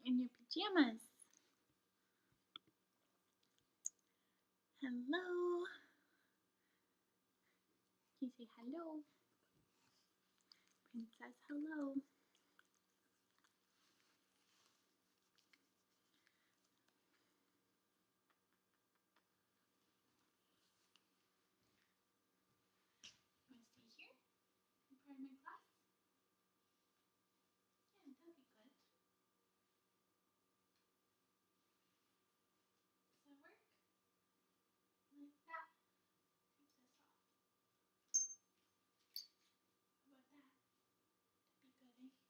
In your pajamas. Hello. Can you say hello? Prince says hello. You want to stay here? And part of my class? Yeah, that'd be good. Does that work? Like that? Take this off. How about that? That'd be good, eh? I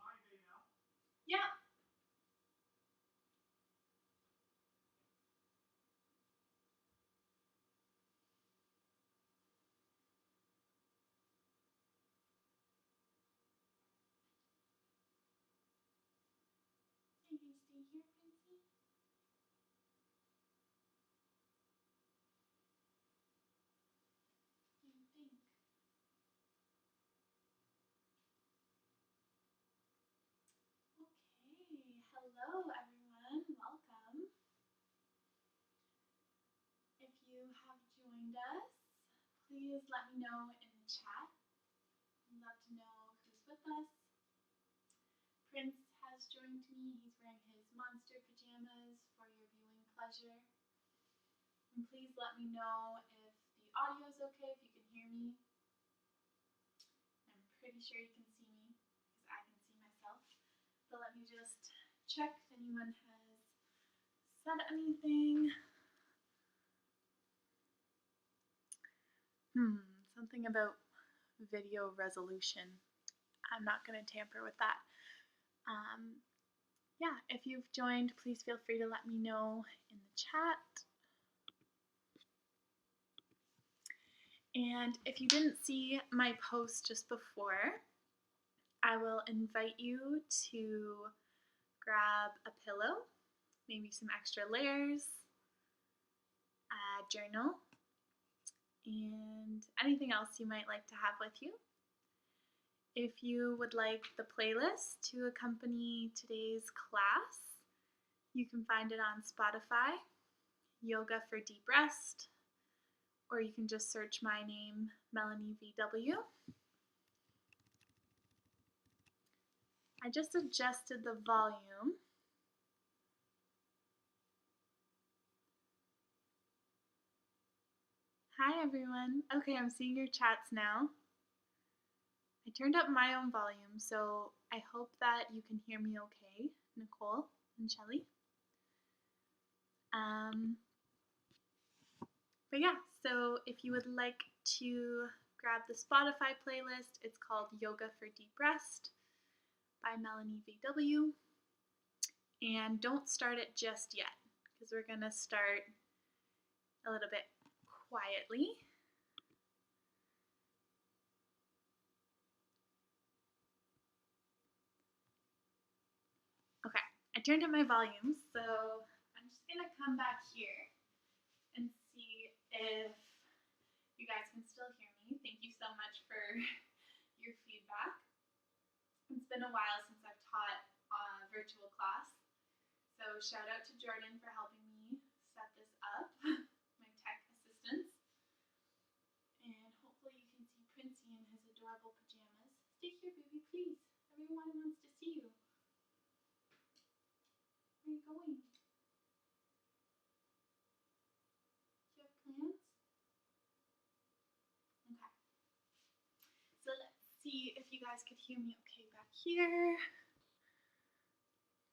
love you. Yeah. You can stay here, Princey. What do you think? Okay. Hello, everyone. Welcome. If you have joined us, please let me know in the chat. I'd love to know who's with us. Prince has joined me. He's wearing his monster pajamas for your viewing pleasure. And please let me know if the audio is okay, if you can hear me. I'm pretty sure you can see me because I can see myself. But let me just check if anyone has said anything. Something about video resolution. I'm not going to tamper with that. Yeah, if you've joined, please feel free to let me know in the chat. And if you didn't see my post just before, I will invite you to grab a pillow, maybe some extra layers, a journal, and anything else you might like to have with you. If you would like the playlist to accompany today's class, you can find it on Spotify, Yoga for Deep Rest, or you can just search my name, Melanie VW. I just adjusted the volume. Hi everyone. Okay, I'm seeing your chats now. I turned up my own volume, so I hope that you can hear me okay, Nicole and Shelly. But yeah, so if you would like to grab the Spotify playlist, it's called Yoga for Deep Rest by Melanie VW. And don't start it just yet, because we're going to start a little bit quietly. Okay, I turned up my volume, so I'm just going to come back here and see if you guys can still hear me. Thank you so much for your feedback. It's been a while since I've taught a virtual class, so shout out to Jordan for helping me set this up, my tech assistant. And hopefully you can see Princey in his adorable pajamas. Stay here, baby, please. Everyone wants to see you. Where are you going? Do you have plans? Okay. So let's see if you guys could hear me okay back here.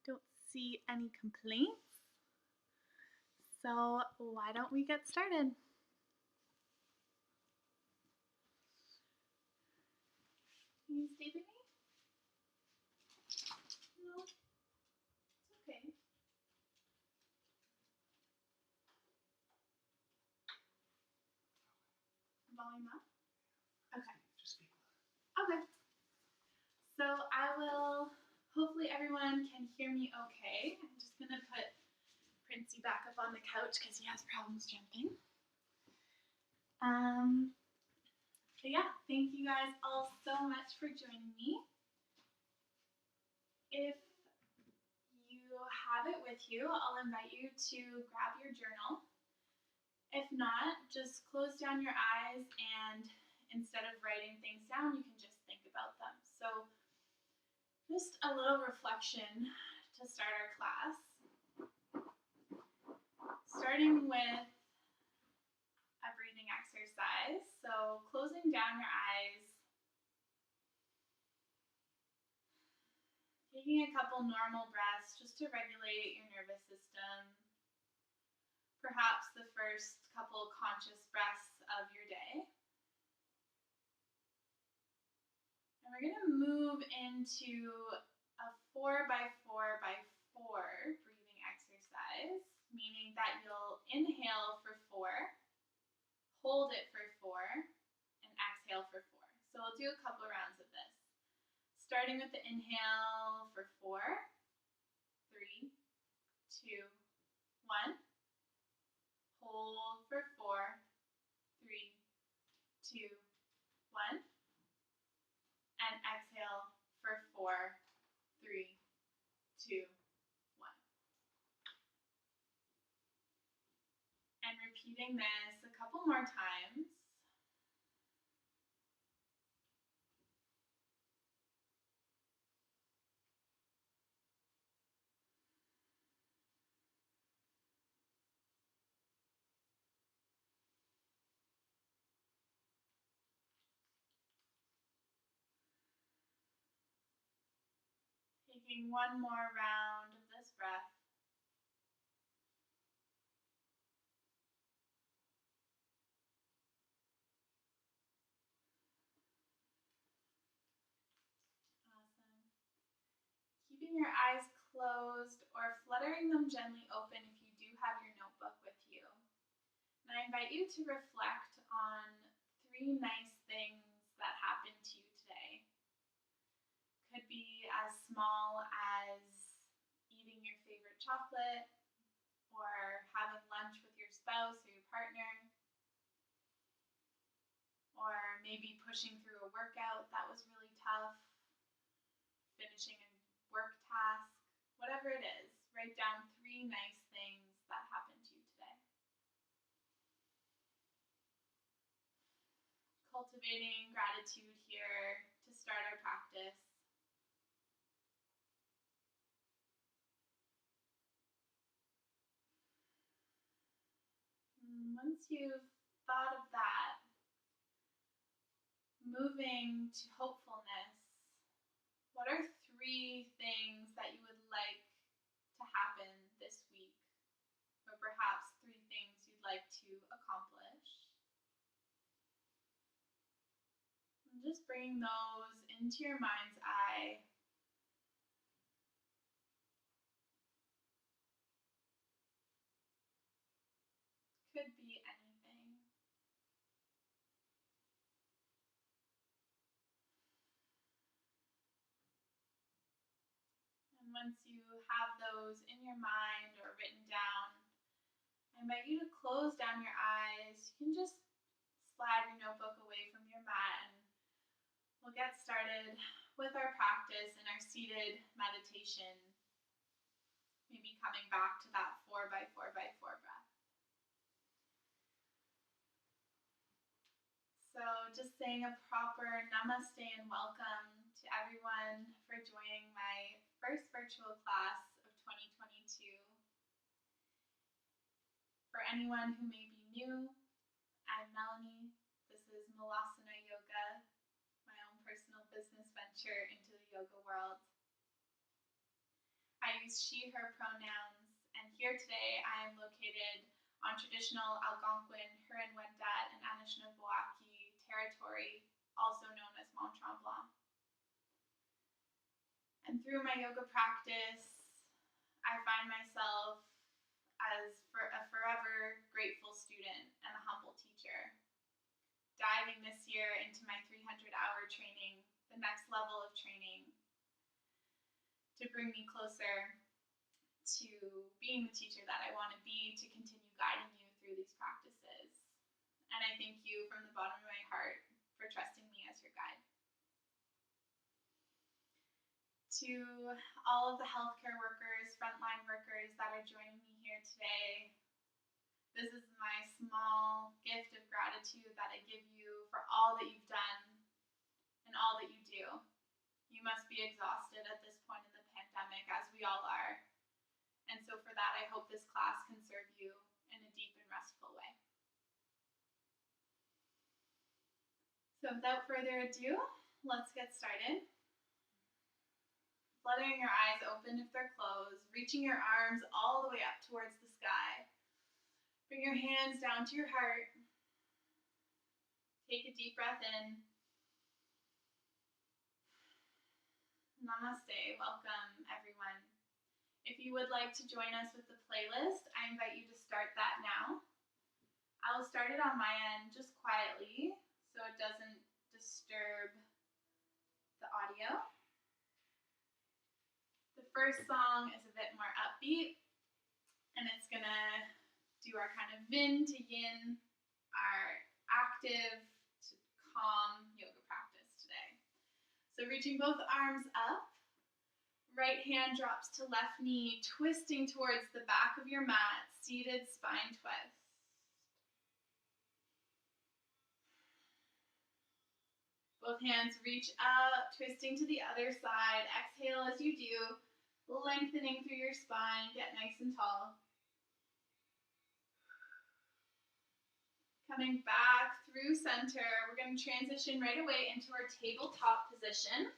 Don't see any complaints. So why don't we get started? Can you stay with me? No, it's okay. Volume up? Okay. Okay. So I will, hopefully everyone can hear me okay. I'm just going to put Princey back up on the couch because he has problems jumping. So yeah, thank you guys all so much for joining me. If you have it with you, I'll invite you to grab your journal. If not, just close down your eyes and instead of writing things down, you can just think about them. So just a little reflection to start our class. Starting with a breathing exercise. So closing down your eyes, taking a couple normal breaths just to regulate your nervous system. Perhaps the first couple conscious breaths of your day. And we're going to move into a 4x4x4 breathing exercise, meaning that you'll inhale for 4, hold it for 4, and exhale for 4. So we'll do a couple rounds of this. Starting with the inhale for 4, 3, 2, 1. Hold for 4, 3, 2, 1. And exhale for 4, 3, 2, 1. And repeating this a couple more times. Taking one more round of this breath. Awesome. Keeping your eyes closed or fluttering them gently open if you do have your notebook with you. And I invite you to reflect on 3 nice things that happened to you today. Could be as small as eating your favorite chocolate or having lunch with your spouse or your partner, or maybe pushing through a workout that was really tough, finishing a work task, whatever it is. Write down 3 nice things that happened to you today. Cultivating gratitude here to start our practice. Once you've thought of that, moving to hopefulness, what are 3 things that you would like to happen this week? Or perhaps 3 things you'd like to accomplish? And just bring those into your mind's eye. Could be anything. And once you have those in your mind or written down, I invite you to close down your eyes. You can just slide your notebook away from your mat and we'll get started with our practice and our seated meditation. Maybe coming back to that 4x4x4 breath. So just saying a proper namaste and welcome to everyone for joining my first virtual class of 2022. For anyone who may be new, I'm Melanie. This is Malasana Yoga, my own personal business enter into the yoga world. I use she, her pronouns, and here today I am located on traditional Algonquin, Huron-Wendat, and Anishinaabe territory, also known as Mont Tremblant. And through my yoga practice, I find myself as a forever grateful student and a humble teacher, diving this year into my 300-hour training, the next level of training, to bring me closer to being the teacher that I want to be, to continue guiding you through these practices. And I thank you from the bottom of my heart for trusting me as your guide. To all of the healthcare workers, frontline workers that are joining me here today, this is my small gift of gratitude that I give you for all that you've done and all that you do. You must be exhausted at this point in the pandemic, as we all are. And so for that, I hope this class can serve you in a deep and restful way. So without further ado, let's get started. Fluttering your eyes open if they're closed, reaching your arms all the way up towards the sky. Bring your hands down to your heart. Take a deep breath in. Namaste, welcome everyone. If you would like to join us with the playlist, I invite you to start that now. I will start it on my end just quietly so it doesn't disturb the audio. The first song is a bit more upbeat, and it's gonna do our kind of yin to yin, our active to calm yoga practice today. So reaching both arms up, right hand drops to left knee, twisting towards the back of your mat, seated spine twist. Both hands reach up, twisting to the other side. Exhale as you do, lengthening through your spine, get nice and tall. Coming back through center, we're going to transition right away into our tabletop position.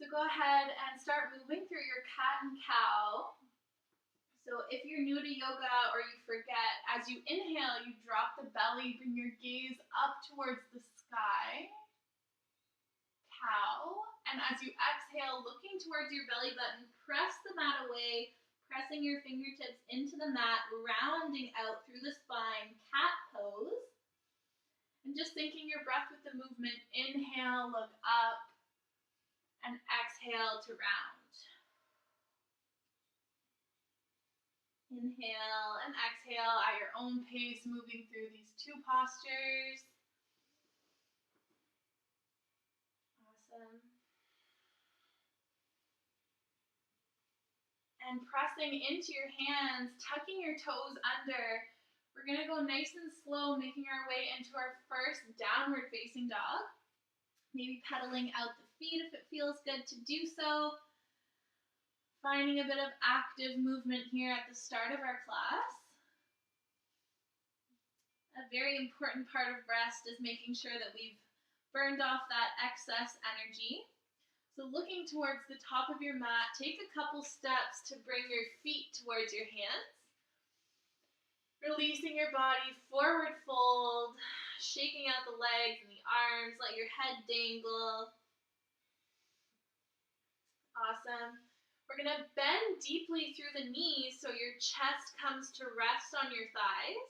So go ahead and start moving through your cat and cow. So if you're new to yoga or you forget, as you inhale, you drop the belly, bring your gaze up towards the sky. Cow. And as you exhale, looking towards your belly button, press the mat away, pressing your fingertips into the mat, rounding out through the spine, cat pose. And just syncing your breath with the movement. Inhale, look up, and exhale to round. Inhale and exhale at your own pace, moving through these two postures. Awesome. And pressing into your hands, tucking your toes under. We're going to go nice and slow, making our way into our first downward facing dog. Maybe pedaling out the feet if it feels good to do so. Finding a bit of active movement here at the start of our class. A very important part of rest is making sure that we've burned off that excess energy. So looking towards the top of your mat, take a couple steps to bring your feet towards your hands. Releasing your body, forward fold, shaking out the legs and the arms, let your head dangle. Awesome. We're going to bend deeply through the knees so your chest comes to rest on your thighs.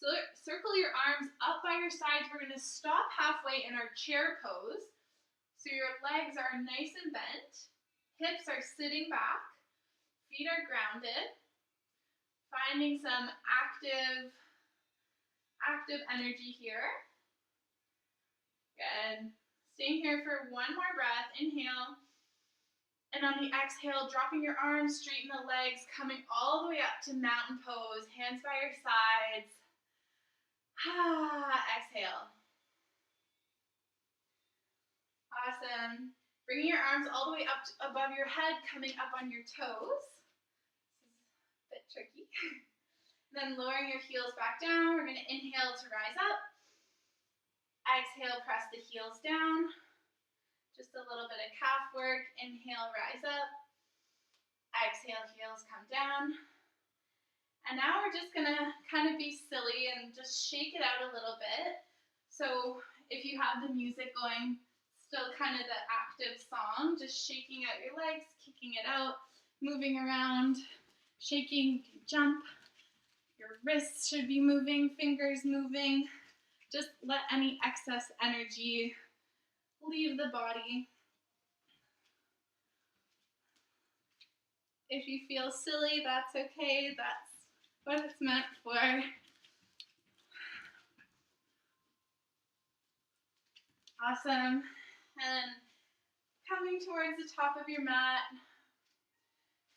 So circle your arms up by your sides. We're going to stop halfway in our chair pose. So your legs are nice and bent. Hips are sitting back. Feet are grounded. Finding some active energy here. Good. Staying here for one more breath. Inhale. And on the exhale, dropping your arms, straighten the legs, coming all the way up to mountain pose, hands by your sides. Exhale. Awesome. Bringing your arms all the way up above your head, coming up on your toes. This is a bit tricky. Then lowering your heels back down. We're going to inhale to rise up. Exhale, press the heels down. Just a little bit of calf work. Inhale, rise up. Exhale, heels come down. And now we're just gonna kind of be silly and just shake it out a little bit. So if you have the music going, still kind of the active song, just shaking out your legs, kicking it out, moving around, shaking, jump. Your wrists should be moving, fingers moving. Just let any excess energy leave the body. If you feel silly, that's okay. That's what it's meant for. Awesome. And coming towards the top of your mat,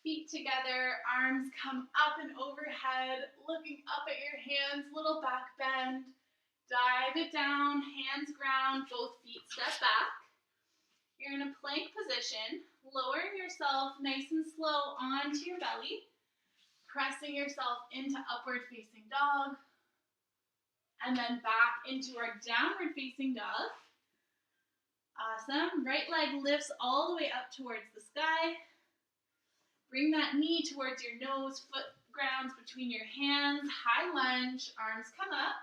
feet together, arms come up and overhead, looking up at your hands, little back bend. Dive it down, hands ground, both feet step back. You're in a plank position, lowering yourself nice and slow onto your belly, pressing yourself into upward facing dog, and then back into our downward facing dog. Awesome. Right leg lifts all the way up towards the sky. Bring that knee towards your nose, foot grounds between your hands, high lunge, arms come up.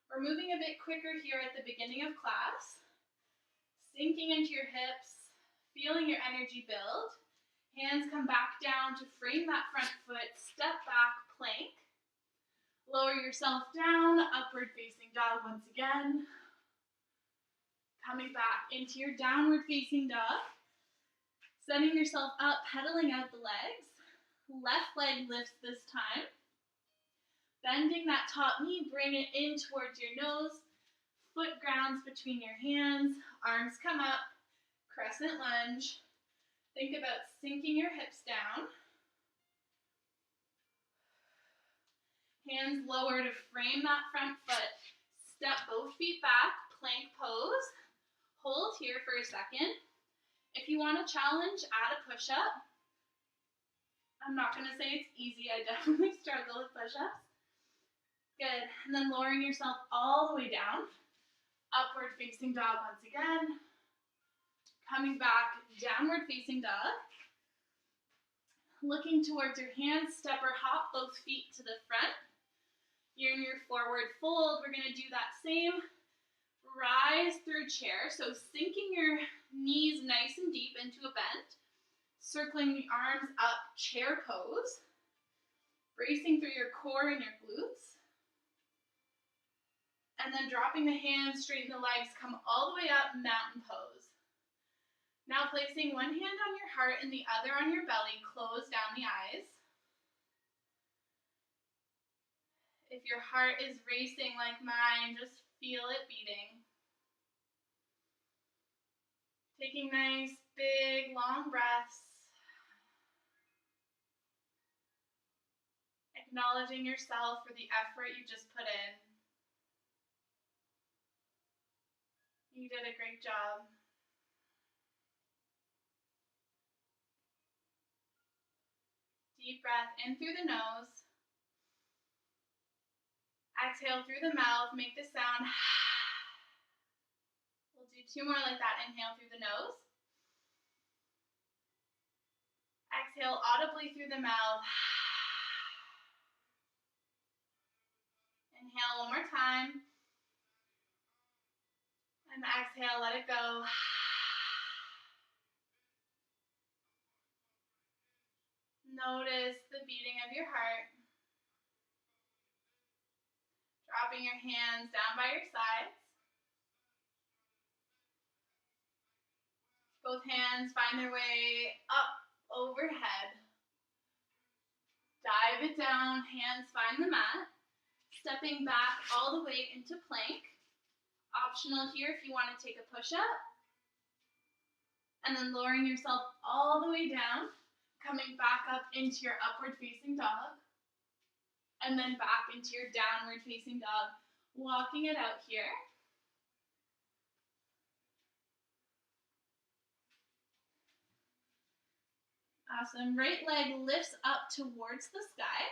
We're moving a bit quicker here at the beginning of class. Sinking into your hips, feeling your energy build. Hands come back down to frame that front foot, step back, plank. Lower yourself down, upward facing dog once again. Coming back into your downward facing dog. Setting yourself up, pedaling out the legs. Left leg lifts this time. Bending that top knee, bring it in towards your nose. Foot grounds between your hands. Arms come up. Crescent lunge. Think about sinking your hips down. Hands lower to frame that front foot. Step both feet back. Plank pose. Hold here for a second. If you want a challenge, add a push-up. I'm not going to say it's easy. I definitely struggle with push-ups. Good. And then lowering yourself all the way down. Upward facing dog once again. Coming back, downward facing dog. Looking towards your hands, step or hop both feet to the front. You're in your forward fold. We're going to do that same. Rise through chair. So sinking your knees nice and deep into a bend. Circling the arms up, chair pose. Bracing through your core and your glutes. And then dropping the hands, straighten the legs, come all the way up, mountain pose. Now placing one hand on your heart and the other on your belly, close down the eyes. If your heart is racing like mine, just feel it beating. Taking nice, big, long breaths. Acknowledging yourself for the effort you just put in. You did a great job. Deep breath in through the nose. Exhale through the mouth. Make the sound. We'll do two more like that. Inhale through the nose. Exhale audibly through the mouth. Inhale one more time. And exhale, let it go. Notice the beating of your heart. Dropping your hands down by your sides. Both hands find their way up overhead. Dive it down, hands find the mat. Stepping back all the way into plank. Optional here if you want to take a push-up. And then lowering yourself all the way down, coming back up into your upward facing dog. And then back into your downward facing dog. Walking it out here. Awesome. Right leg lifts up towards the sky.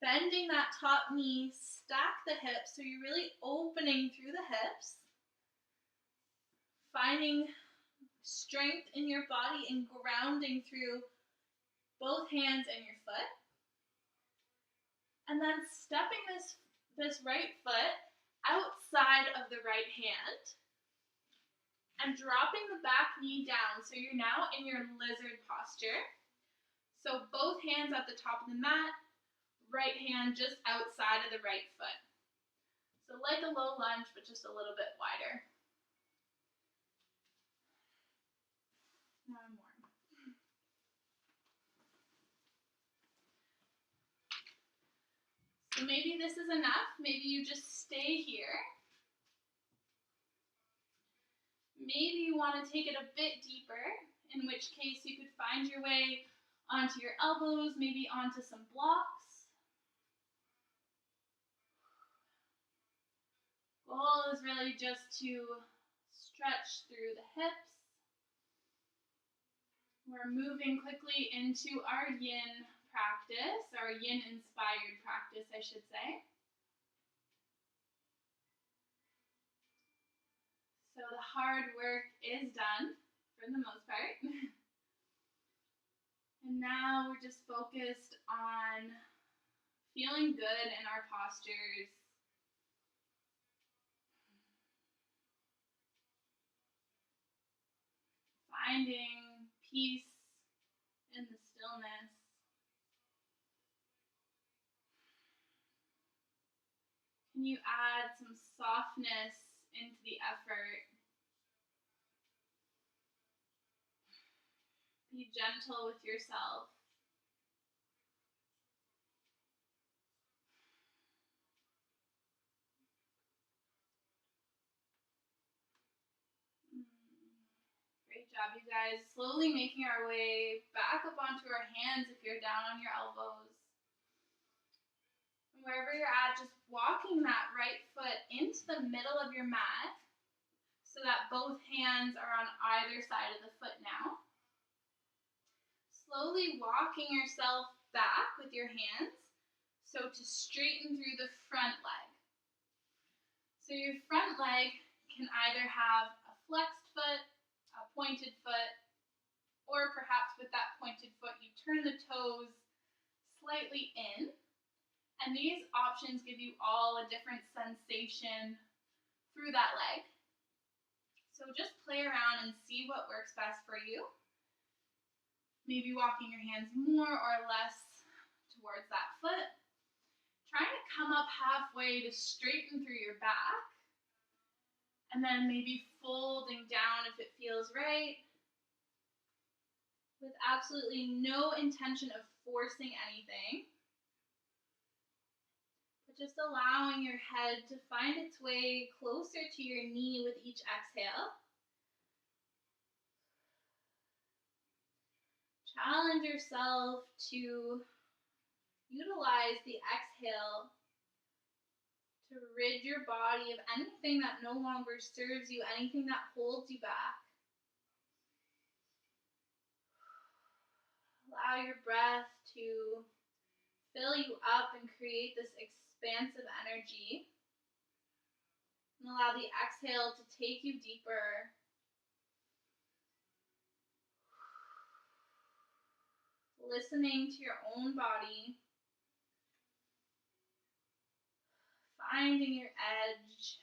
Bending that top knee, stack the hips, so you're really opening through the hips. Finding strength in your body and grounding through both hands and your foot. And then stepping this right foot outside of the right hand and dropping the back knee down. So you're now in your lizard posture. So both hands at the top of the mat, right hand just outside of the right foot. So like a low lunge, but just a little bit wider. Now I'm warm. So maybe this is enough. Maybe you just stay here. Maybe you want to take it a bit deeper, in which case you could find your way onto your elbows, maybe onto some blocks. Goal is really just to stretch through the hips. We're moving quickly into our yin practice, our yin-inspired practice, I should say. So the hard work is done, for the most part. And now we're just focused on feeling good in our postures. Finding peace in the stillness. Can you add some softness into the effort? Be gentle with yourself. Great job, you guys. Slowly making our way back up onto our hands if you're down on your elbows. And wherever you're at, just walking that right foot into the middle of your mat so that both hands are on either side of the foot now. Slowly walking yourself back with your hands so to straighten through the front leg. So your front leg can either have a flexed foot, a pointed foot, or perhaps with that pointed foot you turn the toes slightly in. And these options give you all a different sensation through that leg. So just play around and see what works best for you. Maybe walking your hands more or less towards that foot. Trying to come up halfway to straighten through your back. And then maybe folding down if it feels right. With absolutely no intention of forcing anything. Just allowing your head to find its way closer to your knee with each exhale. Challenge yourself to utilize the exhale to rid your body of anything that no longer serves you, anything that holds you back. Allow your breath to fill you up and create this expansive energy. And allow the exhale to take you deeper. Listening to your own body. Finding your edge.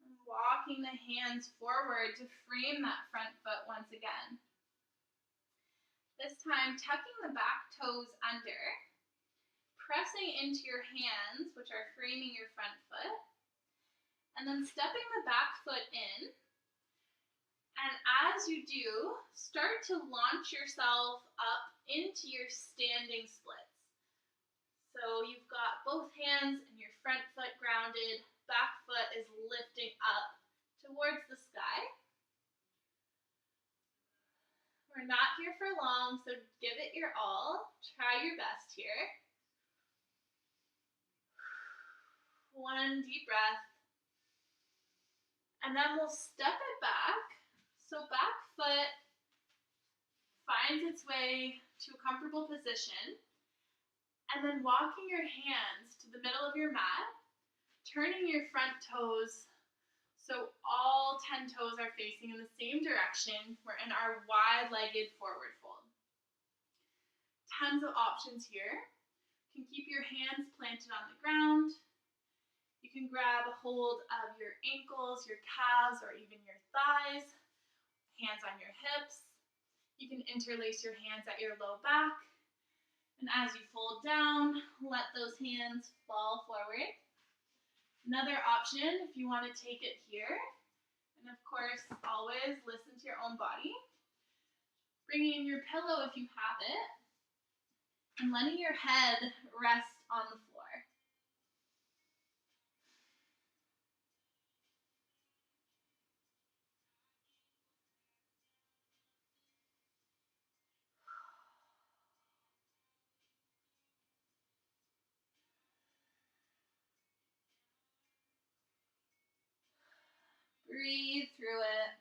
And walking the hands forward to frame that front foot once again. This time, tucking the back toes under, pressing into your hands, which are framing your front foot, and then stepping the back foot in. And as you do, start to launch yourself up into your standing splits. So you've got both hands and your front foot grounded, back foot is lifting up towards the sky. We're not here for long, so give it your all. Try your best here. One deep breath. And then we'll step it back. So back foot finds its way to a comfortable position, and then walking your hands to the middle of your mat, turning your front toes so all 10 toes are facing in the same direction. We're in our wide-legged forward fold. Tons of options here. You can keep your hands planted on the ground. You can grab a hold of your ankles, your calves, or even your thighs. Hands on your hips. You can interlace your hands at your low back. And as you fold down, let those hands fall forward. Another option, if you want to take it here, and of course, always listen to your own body. Bringing in your pillow if you have it, and letting your head rest on the floor. Breathe through it.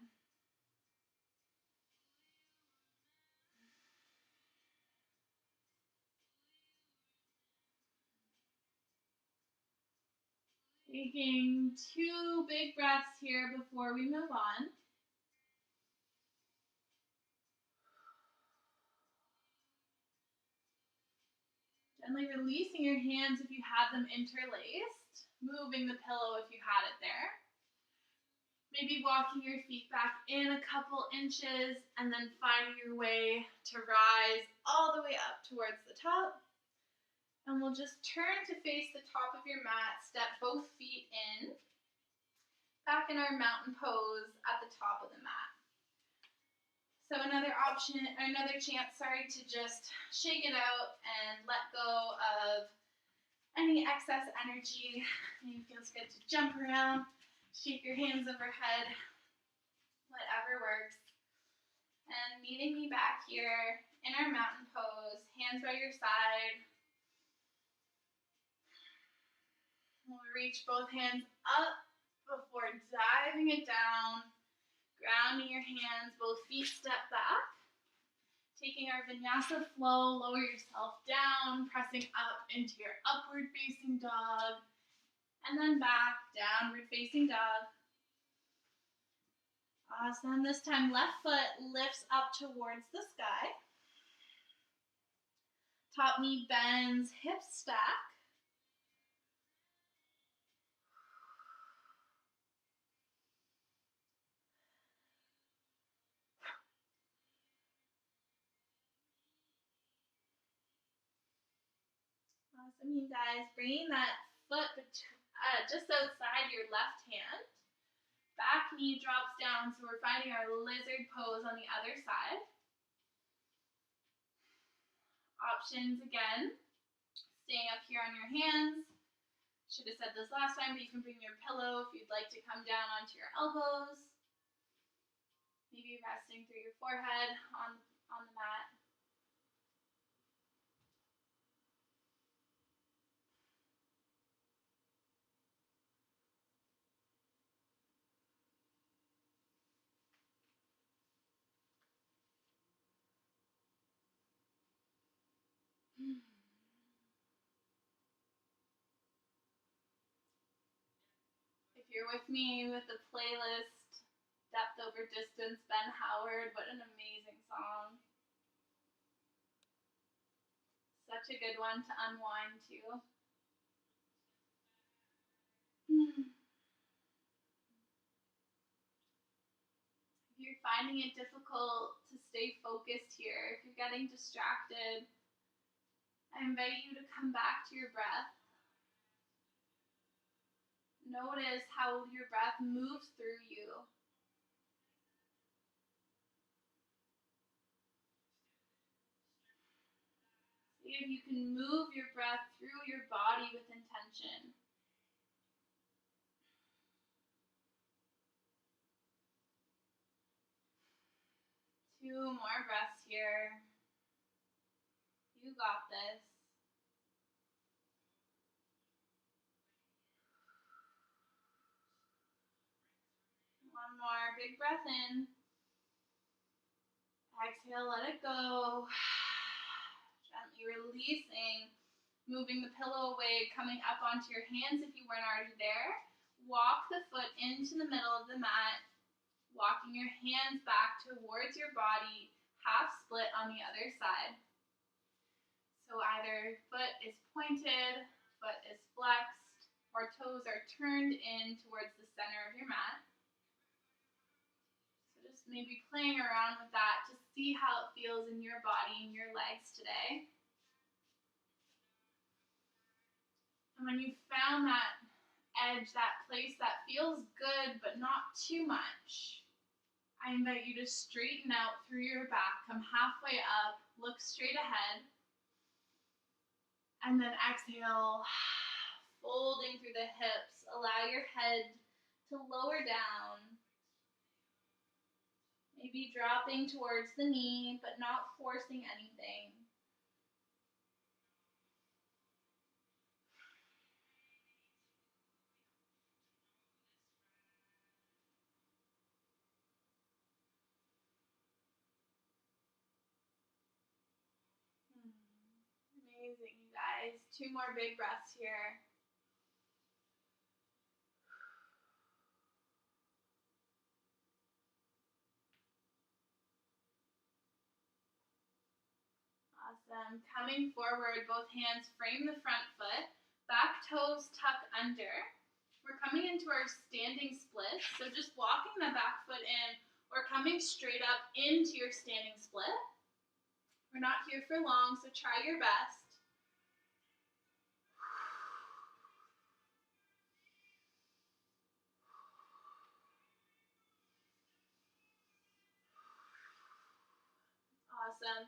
Taking 2 big breaths here before we move on. Gently releasing your hands if you have them interlaced. Moving the pillow if you had it there. Maybe walking your feet back in a couple inches and then finding your way to rise all the way up towards the top. And we'll just turn to face the top of your mat, step both feet in, back in our mountain pose at the top of the mat. So another chance, to just shake it out and let go of any excess energy. It feels good to jump around, shake your hands overhead, whatever works. And meeting me back here in our mountain pose, hands by your side. We'll reach both hands up before diving it down, grounding your hands, both feet step back. Taking our vinyasa flow, lower yourself down, pressing up into your upward facing dog, and then back, downward facing dog. Awesome. This time, left foot lifts up towards the sky. Top knee bends, hips stack. Awesome, you guys. Bringing that foot just outside your left hand. Back knee drops down, so we're finding our lizard pose on the other side. Options again. Staying up here on your hands. Should have said this last time, but you can bring your pillow if you'd like to come down onto your elbows. Maybe resting through your forehead on the mat. If you're with me with the playlist, Depth Over Distance, Ben Howard, what an amazing song. Such a good one to unwind to. If you're finding it difficult to stay focused here, if you're getting distracted, I invite you to come back to your breath. Notice how your breath moves through you. See if you can move your breath through your body with intention. Two more breaths here. You got this. One more big breath in. Exhale, let it go. Gently releasing, moving the pillow away, coming up onto your hands if you weren't already there. Walk the foot into the middle of the mat, walking your hands back towards your body, half split on the other side. So either foot is pointed, foot is flexed, or toes are turned in towards the center of your mat. So just maybe playing around with that to see how it feels in your body and your legs today. And when you found that edge, that place that feels good but not too much, I invite you to straighten out through your back, come halfway up, look straight ahead, and then exhale, folding through the hips. Allow your head to lower down, maybe dropping towards the knee, but not forcing anything. Amazing, you guys. 2 more big breaths here. Awesome. Coming forward, both hands frame the front foot, back toes tuck under. We're coming into our standing split, so just walking the back foot in or coming straight up into your standing split. We're not here for long, so try your best. Awesome.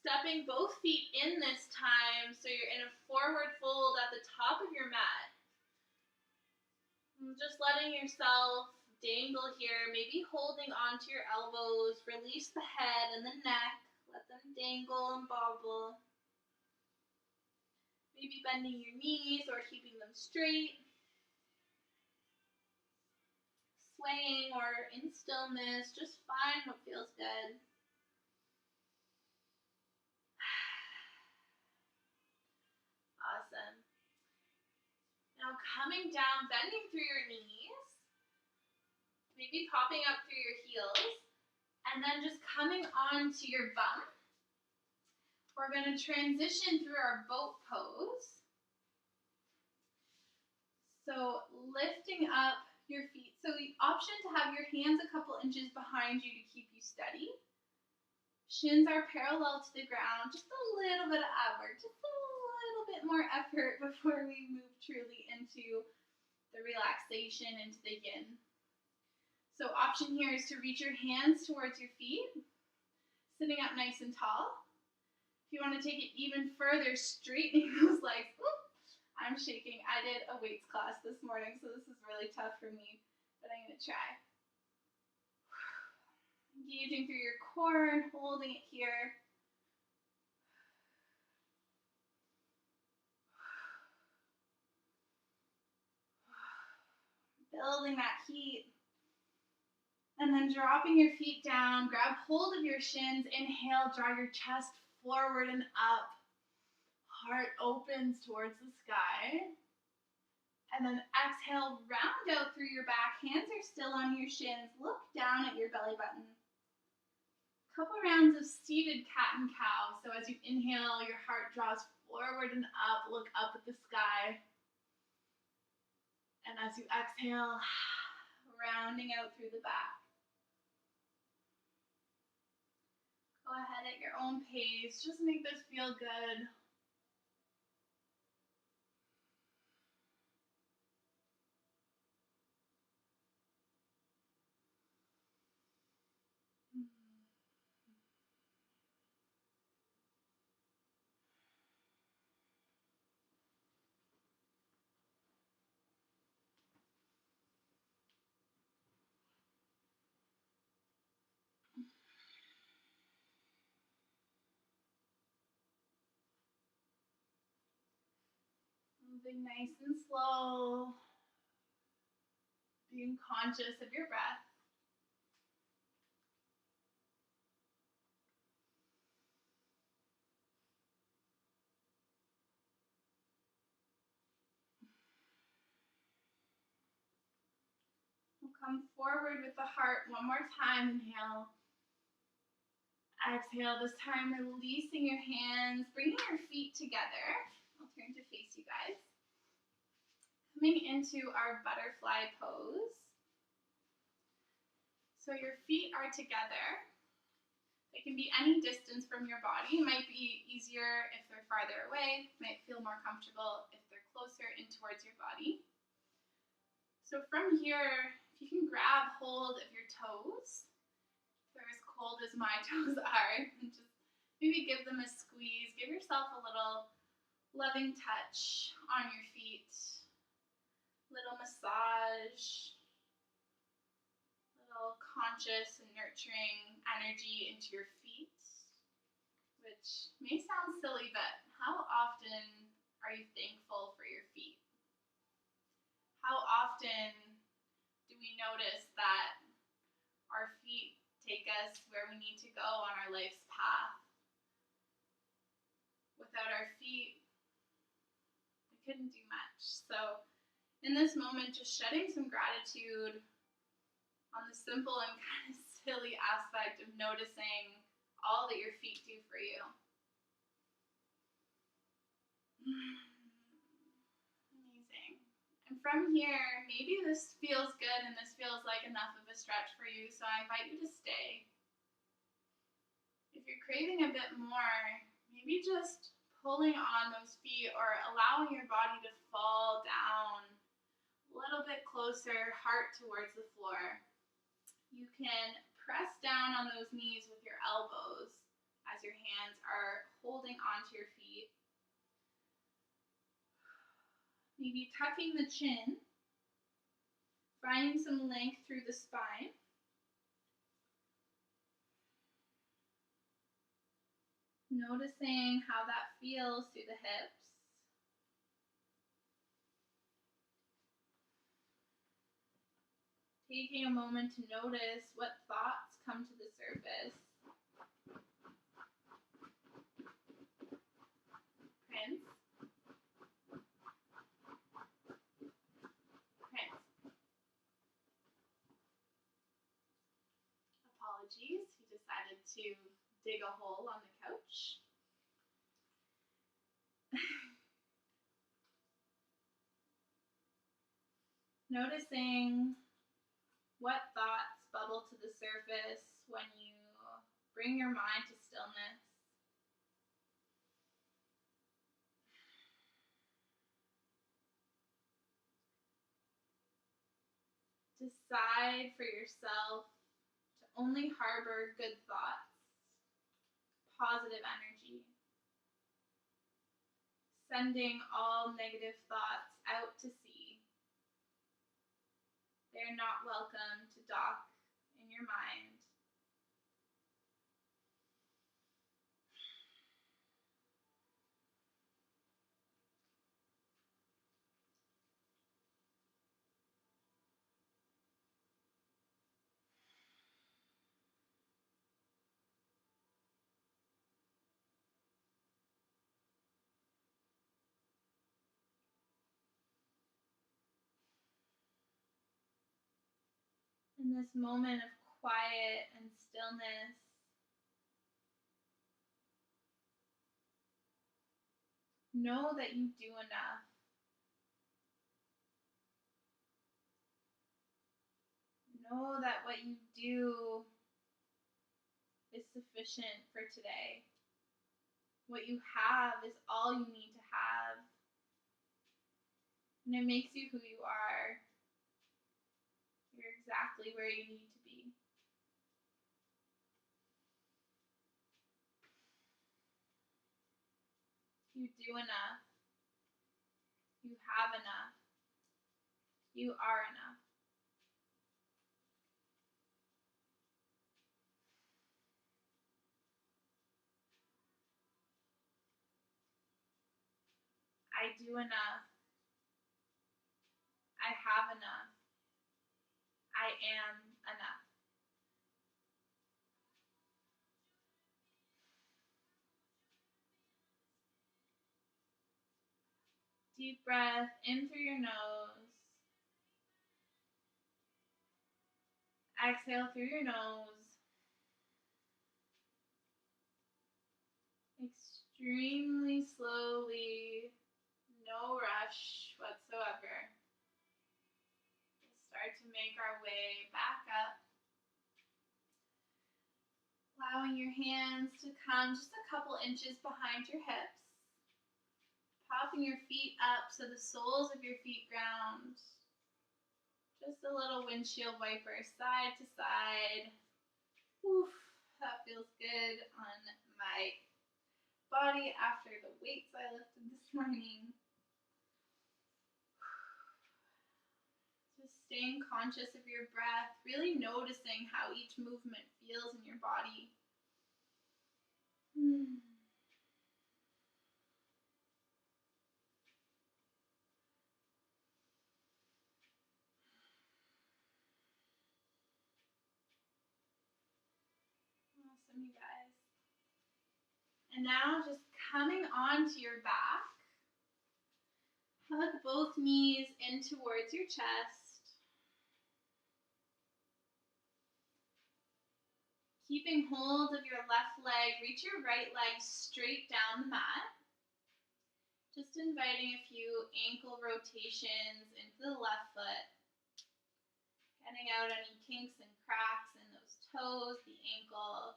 Stepping both feet in this time, so you're in a forward fold at the top of your mat. And just letting yourself dangle here, maybe holding onto your elbows, release the head and the neck, let them dangle and bobble. Maybe bending your knees or keeping them straight. Swaying or in stillness, just find what feels good. Awesome. Now coming down, bending through your knees, maybe popping up through your heels, and then just coming onto your bum. We're going to transition through our boat pose. So lifting up your feet. So the option to have your hands a couple inches behind you to keep you steady. Shins are parallel to the ground. Just a little bit of effort. Just a little bit more effort before we move truly into the relaxation, into the yin. So option here is to reach your hands towards your feet, sitting up nice and tall. If you want to take it even further, straightening those legs. Ooh, I'm shaking. I did a weights class this morning, so this is really tough for me, but I'm going to try. Engaging through your core and holding it here. Building that heat. And then dropping your feet down, grab hold of your shins, inhale, draw your chest forward and up. Heart opens towards the sky. And then exhale, round out through your back. Hands are still on your shins. Look down at your belly button. Couple rounds of seated cat and cow. So as you inhale, your heart draws forward and up. Look up at the sky. And as you exhale, rounding out through the back. Go ahead at your own pace. Just make this feel good. Moving nice and slow, being conscious of your breath. Come forward with the heart one more time. Inhale. Exhale. This time releasing your hands, bringing your feet together. I'll turn to face you guys. Coming into our butterfly pose. So your feet are together. They can be any distance from your body. It might be easier if they're farther away. It might feel more comfortable if they're closer in towards your body. So from here, if you can grab hold of your toes, if they're as cold as my toes are, and just maybe give them a squeeze. Give yourself a little loving touch on your feet, little massage, little conscious and nurturing energy into your feet, which may sound silly, but how often are you thankful for your feet? How often do we notice that our feet take us where we need to go on our life's path? Without our feet, we couldn't do much. So in this moment, just shedding some gratitude on the simple and kind of silly aspect of noticing all that your feet do for you. Amazing. And from here, maybe this feels good and this feels like enough of a stretch for you, so I invite you to stay. If you're craving a bit more, maybe just pulling on those feet or allowing your body to fall down a little bit closer, heart towards the floor. You can press down on those knees with your elbows as your hands are holding onto your feet. Maybe tucking the chin, finding some length through the spine. Noticing how that feels through the hips. Taking a moment to notice what thoughts come to the surface. Prince. Apologies, he decided to dig a hole on the couch. Noticing what thoughts bubble to the surface when you bring your mind to stillness. Decide for yourself to only harbor good thoughts, positive energy, sending all negative thoughts out to sea. They're not welcome to dock in your mind. In this moment of quiet and stillness, know that you do enough. Know that what you do is sufficient for today. What you have is all you need to have. And it makes you who you are. You're exactly where you need to be. You do enough. You have enough. You are enough. I do enough. I have enough. I am enough. Deep breath in through your nose. Exhale through your nose. Extremely slowly, no rush whatsoever. We'll start to make our way back up. Allowing your hands to come just a couple inches behind your hips. Popping your feet up so the soles of your feet ground. Just a little windshield wiper side to side. Oof, that feels good on my body after the weights I lifted this morning. Just staying conscious of your breath, really noticing how each movement feels in your body. Awesome, you guys. And now just coming onto your back. Hug both knees in towards your chest. Keeping hold of your left leg, reach your right leg straight down the mat. Just inviting a few ankle rotations into the left foot. Getting out any kinks and cracks in those toes, the ankle.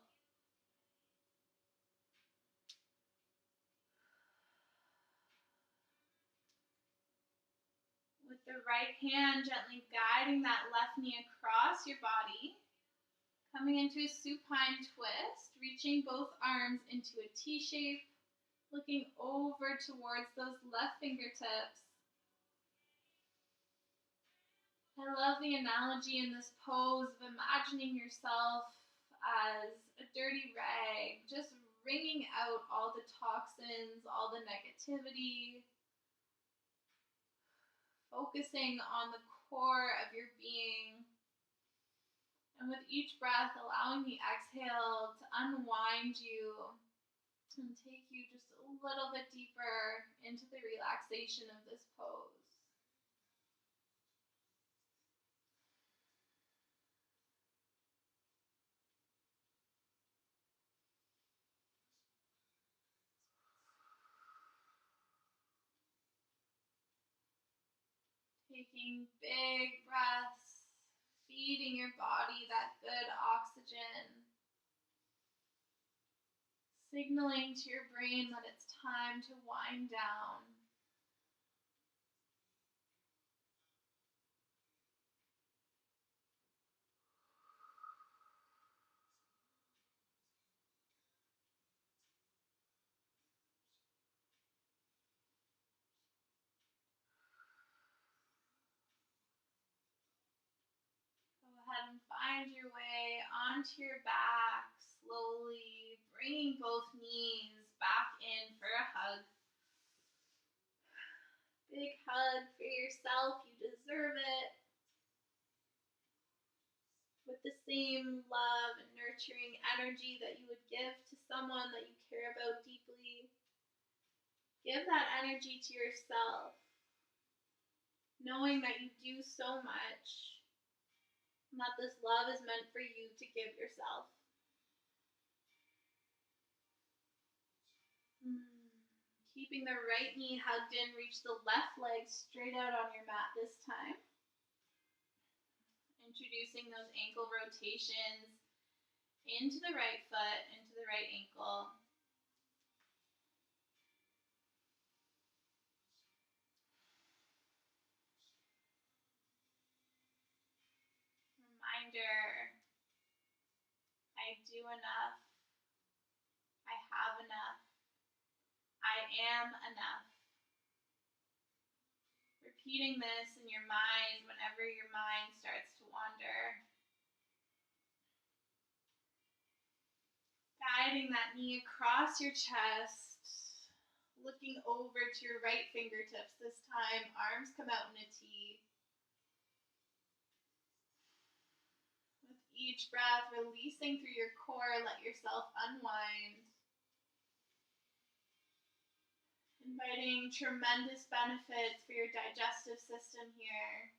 With the right hand, gently guiding that left knee across your body. Coming into a supine twist, reaching both arms into a T shape, looking over towards those left fingertips. I love the analogy in this pose of imagining yourself as a dirty rag, just wringing out all the toxins, all the negativity, focusing on the core of your being. And with each breath, allowing the exhale to unwind you and take you just a little bit deeper into the relaxation of this pose. Taking big breaths, feeding your body that good oxygen, signaling to your brain that it's time to wind down. Go ahead and find your way onto your back, slowly bringing both knees back in for a hug. Big hug for yourself, you deserve it. With the same love and nurturing energy that you would give to someone that you care about deeply, give that energy to yourself, knowing that you do so much, and that this love is meant for you to give yourself. Keeping the right knee hugged in, reach the left leg straight out on your mat this time. Introducing those ankle rotations into the right foot, into the right ankle. Reminder, I do enough. I have enough. I am enough. Repeating this in your mind whenever your mind starts to wander. Guiding that knee across your chest, looking over to your right fingertips this time, arms come out in a T. With each breath, releasing through your core, let yourself unwind. Inviting tremendous benefits for your digestive system here.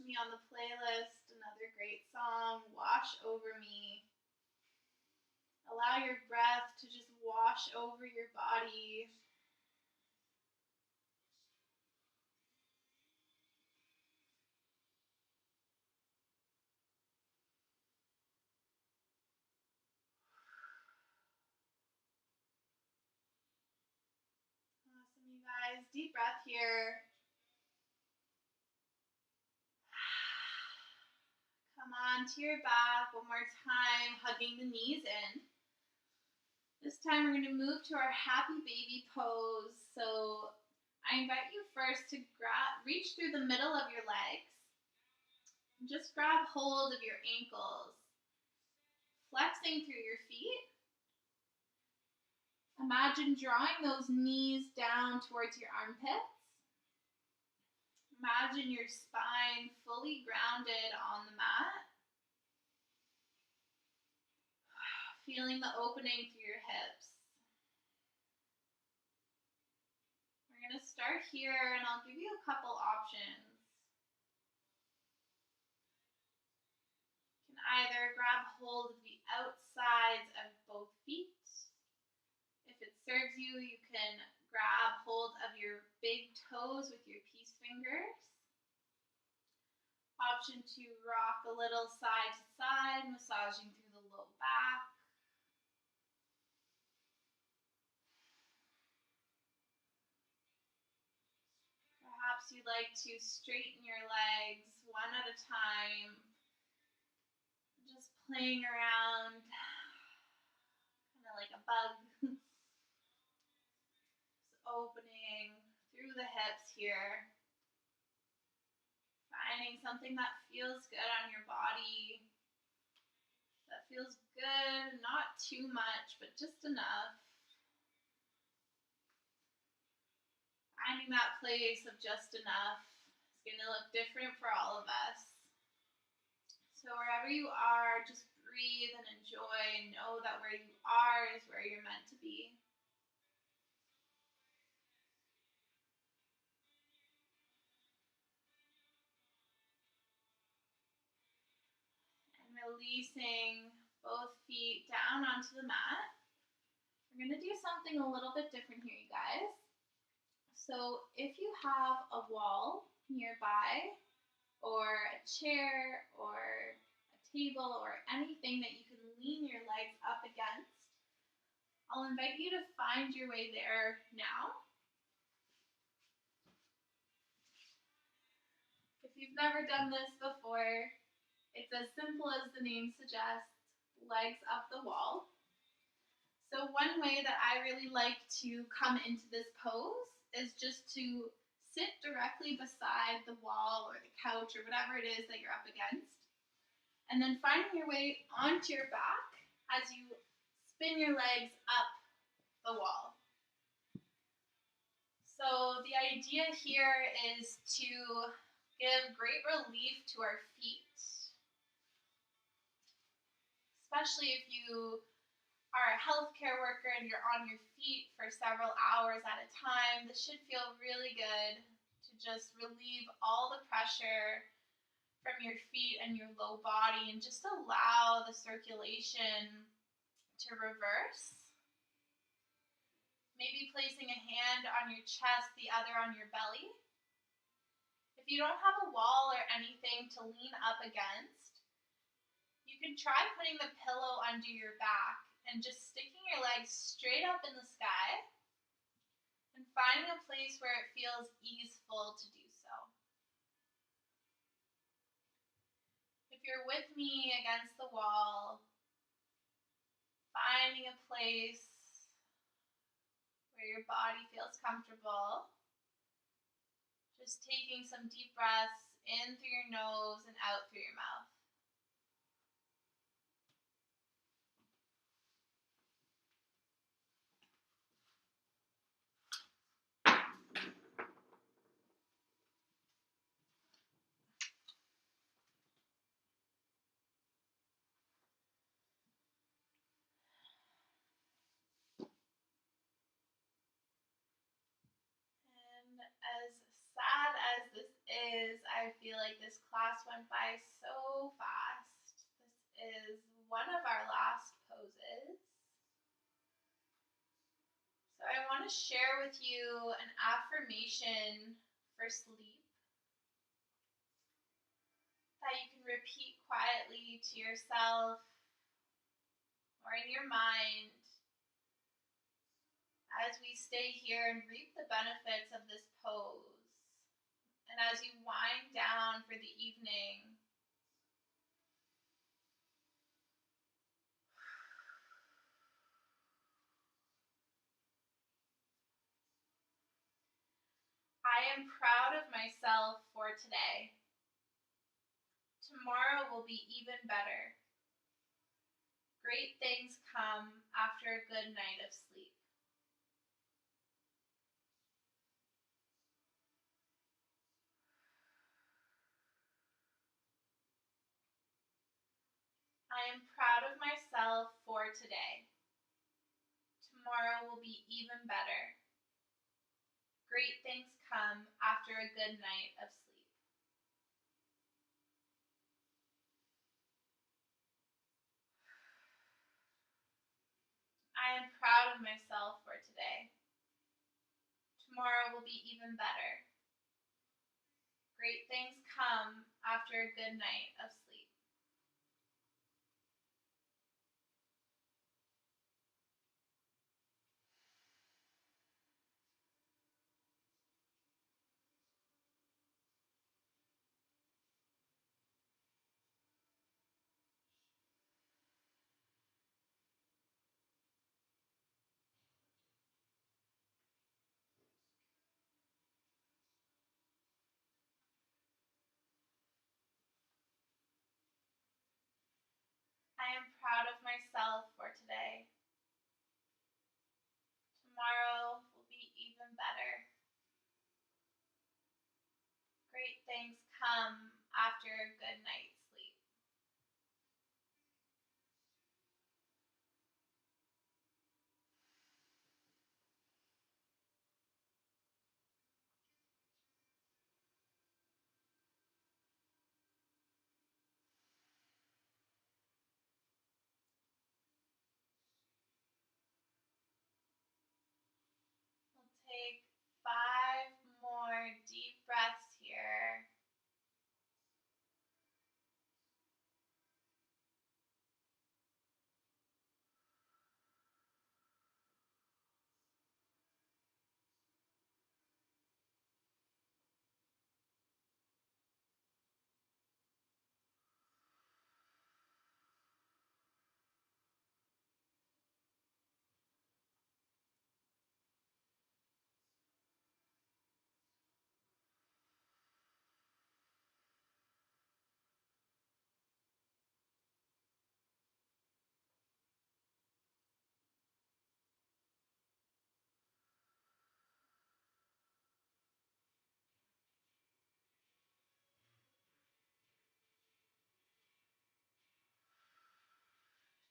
me on the playlist, another great song, Wash Over Me. Allow your breath to just wash over your body. Awesome, you guys. Deep breath here. Come on to your back one more time, hugging the knees in. This time we're going to move to our happy baby pose. So I invite you first to reach through the middle of your legs. And just grab hold of your ankles, flexing through your feet. Imagine drawing those knees down towards your armpits. Imagine your spine fully grounded on the mat. Feeling the opening through your hips. We're going to start here and I'll give you a couple options. You can either grab hold of the outsides of both feet. If it serves you, you can grab hold of your big toes with your peace fingers. Option 2, rock a little side to side, massaging through the low back. Perhaps you'd like to straighten your legs one at a time, just playing around, kind of like a bug. Just opening through the hips here. Finding something that feels good on your body, that feels good, not too much, but just enough. Finding that place of just enough is going to look different for all of us. So wherever you are, just breathe and enjoy and know that where you are is where you're meant to be. And releasing both feet down onto the mat. We're going to do something a little bit different here, you guys. So if you have a wall nearby, or a chair, or a table, or anything that you can lean your legs up against, I'll invite you to find your way there now. If you've never done this before, it's as simple as the name suggests, legs up the wall. So one way that I really like to come into this pose is just to sit directly beside the wall or the couch or whatever it is that you're up against. And then finding your way onto your back as you spin your legs up the wall. So the idea here is to give great relief to our feet, especially if you are a healthcare worker and you're on your feet for several hours at a time. This should feel really good to just relieve all the pressure from your feet and your low body and just allow the circulation to reverse. Maybe placing a hand on your chest, the other on your belly. If you don't have a wall or anything to lean up against, you can try putting the pillow under your back and just sticking your legs straight up in the sky and finding a place where it feels easeful to do so. If you're with me against the wall, finding a place where your body feels comfortable, just taking some deep breaths in through your nose and out through your mouth. As sad as this is, I feel like this class went by so fast. This is one of our last poses. So I want to share with you an affirmation for sleep that you can repeat quietly to yourself or in your mind as we stay here and reap the benefits of this pose. And as you wind down for the evening, I am proud of myself for today. Tomorrow will be even better. Great things come after a good night of sleep. I am proud of myself for today. Tomorrow will be even better. Great things come after a good night of sleep. I am proud of myself for today. Tomorrow will be even better. Great things come after a good night of sleep. I am proud of myself for today. Tomorrow will be even better. Great things come after a good night's sleep. We'll take 5 more deep breaths here.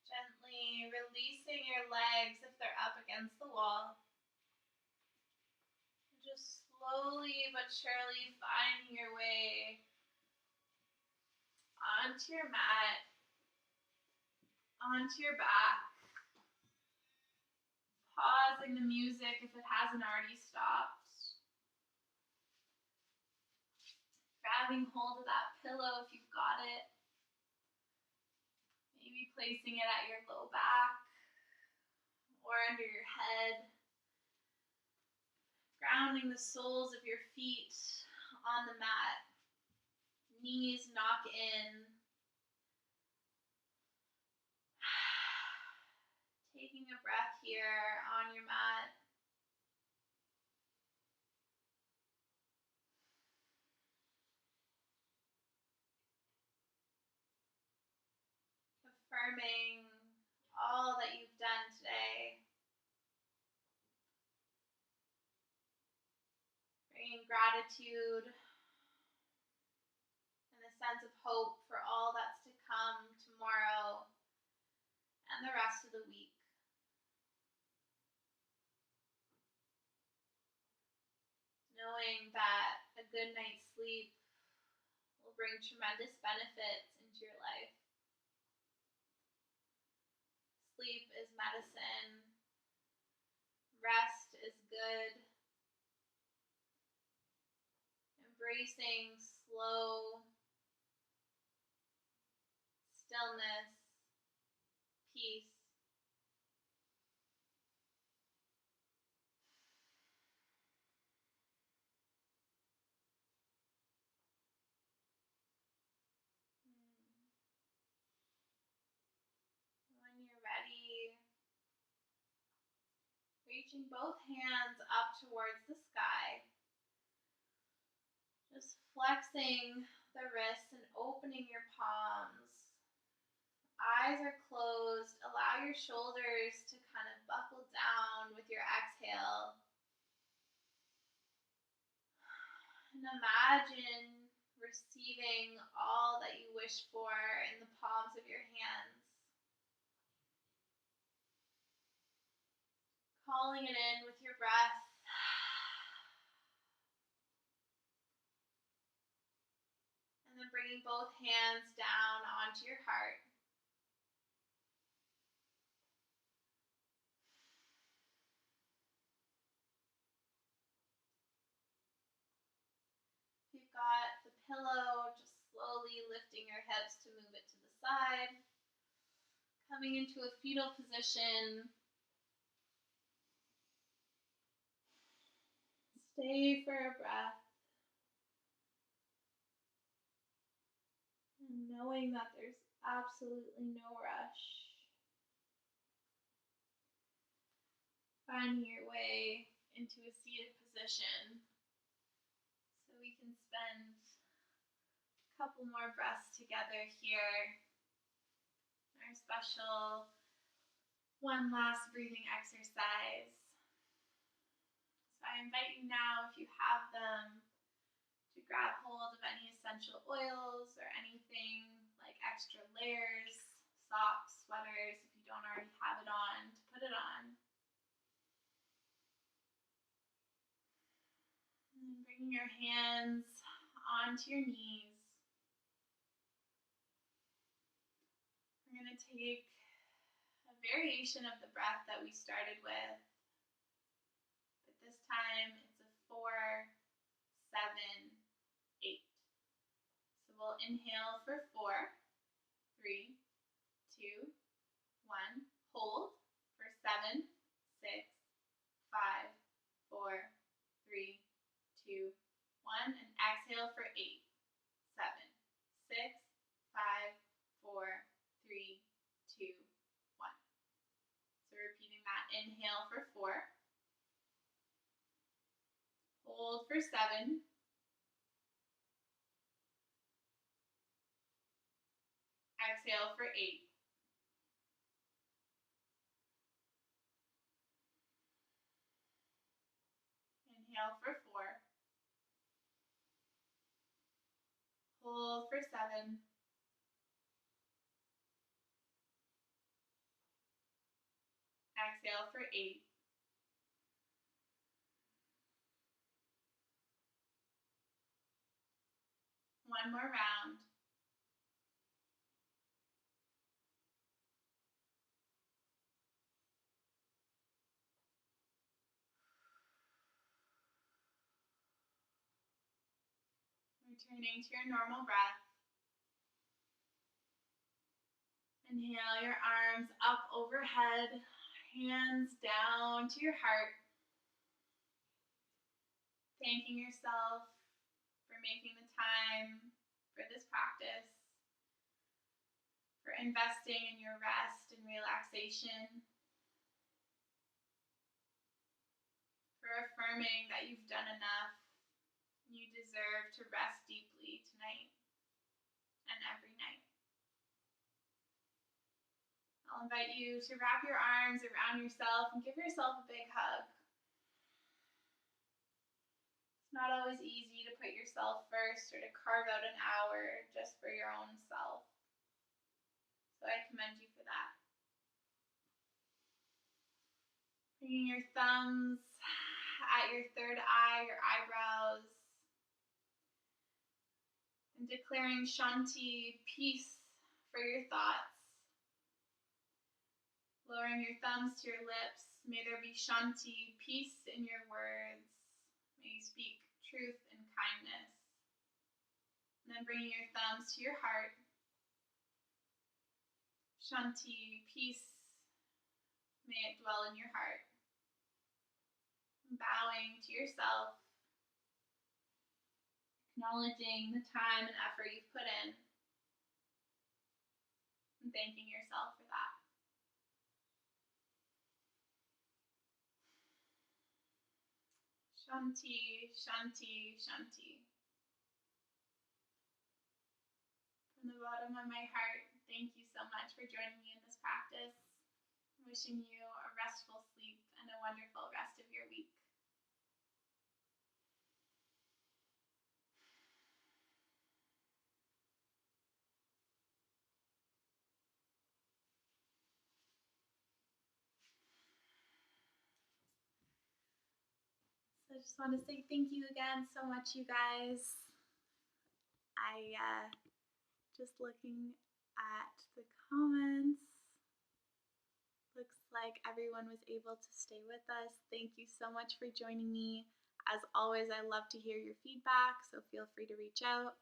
Gently releasing your legs if they're up against the wall. Just slowly but surely finding your way onto your mat, onto your back. Pausing the music if it hasn't already stopped. Grabbing hold of that pillow if you've got it. Maybe placing it at your low back or under your head. Grounding the soles of your feet on the mat. Knees knock in. Taking a breath here on your mat. Affirming all that you've done today. Bringing gratitude and a sense of hope for all that's to come tomorrow and the rest of the week. Knowing that a good night's sleep will bring tremendous benefits into your life. Sleep is medicine. Rest is good. Embracing slow stillness, peace. When you're ready, reaching both hands up towards the sky. Just flexing the wrists and opening your palms. Eyes are closed. Allow your shoulders to kind of buckle down with your exhale. And imagine receiving all that you wish for in the palms of your hands. Calling it in with your breath. And then bringing both hands down onto your heart. If you've got the pillow, just slowly lifting your hips to move it to the side. Coming into a fetal position. Stay for a breath. And knowing that there's absolutely no rush. Finding your way into a seated position so we can spend a couple more breaths together here. Our special one last breathing exercise. So I invite you now, if you have them, to grab hold of any essential oils or anything like extra layers, socks, sweaters, if you don't already have it on, to put it on. And bringing your hands onto your knees. We're going to take a variation of the breath that we started with, but this time it's a 4, 7, 8. So we'll inhale for 4, 3, 2, 1. Hold for 7, 6, 5, 4, 3, 2, 1. And exhale for 8, 7, 6, 5, 4, 3, 2, 1. So repeating that. Inhale for 4. Hold for 7. Exhale for 8. Inhale for 4. Hold for 7. Exhale for 8. One more round. Returning to your normal breath. Inhale your arms up overhead, hands down to your heart. Thanking yourself for making the time for this practice, for investing in your rest and relaxation, for affirming that you've done enough. You deserve to rest deeply tonight and every night. I'll invite you to wrap your arms around yourself and give yourself a big hug. It's not always easy to put yourself first or to carve out an hour just for your own self. So I commend you for that. Bringing your thumbs at your third eye, your eyebrows. And declaring Shanti, peace for your thoughts. Lowering your thumbs to your lips. May there be Shanti, peace in your words. May you speak truth and kindness. And then bringing your thumbs to your heart. Shanti, peace, may it dwell in your heart. Bowing to yourself, acknowledging the time and effort you've put in, and thanking yourself for that. Shanti, Shanti, Shanti. From the bottom of my heart, thank you so much for joining me in this practice. Wishing you a restful sleep and a wonderful rest of your week. So I just want to say thank you again so much, you guys. Just looking at the comments, looks like everyone was able to stay with us. Thank you so much for joining me. As always, I love to hear your feedback, so feel free to reach out.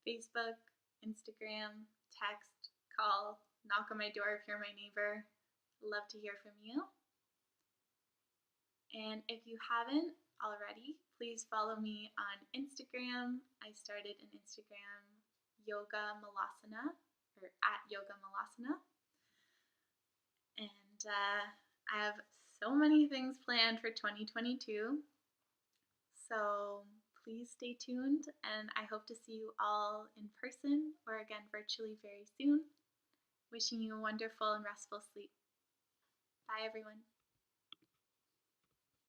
Facebook, Instagram, text, call, knock on my door if you're my neighbor. Love to hear from you. And if you haven't already, please follow me on Instagram. I started an Instagram, Yoga Malasana, or at Yoga Malasana. And I have so many things planned for 2022. So please stay tuned, and I hope to see you all in person or again virtually very soon. Wishing you a wonderful and restful sleep. Bye, everyone.